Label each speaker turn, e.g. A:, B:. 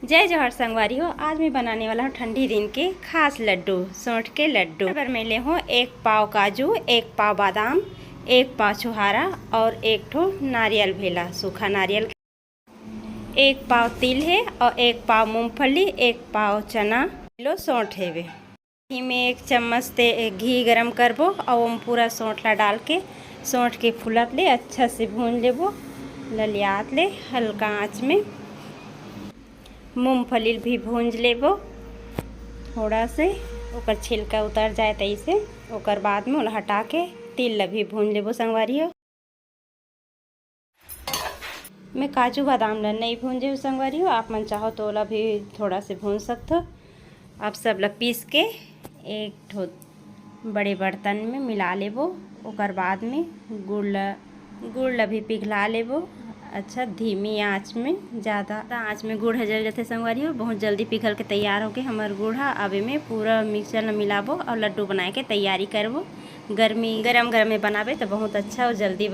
A: जय जवाहर संगवारी हो। आज मैं बनाने वाला हूँ ठंडी दिन के खास लड्डू, सौंठ के लड्डू। पर मैं ले हूँ 1 पाव काजू, 1 पाव बादाम, 1 पाव छुहारा और 1 ठो नारियल भेला, सूखा नारियल, 1 पाव तिल है और 1 पाव मूंगफली, 1 पाव चना, किलो सौंठ है वे। घी में 1 चम्मच घी गरम करबो और वो पूरा सौंठ ला डाल के सौंठ के फूलत ले अच्छा से भून लेबो, ललियात ले हल्का आँच में। मूंगफली भी भूंज लेबो थोड़ा से, ओकर छिलका उतर जाए तैसे। ओकर बाद में ओला हटा के तिल ला भी भून लेबो संगवारी हो। मैं काजू बादाम ला नहीं भूंजे हो संगवारी हो, आप मन चाहो तो ओला भी थोड़ा से भून सकते हो। अब सब ला पीस के एक ठो बड़े बर्तन में मिला लेबो। ओकर बाद में गुड़ ला भी पिघला लेबो अच्छा धीमी आंच में। ज़्यादा आंच में गुड़ जल जाते संगवारी हो, बहुत जल्दी पिघल के तैयार होके हमार गुड़ है। अब में पूरा मिक्सर में मिलाबो और लड्डू बनाए के तैयारी करबो। गरम गरम में बनाबे तो बहुत अच्छा और जल्दी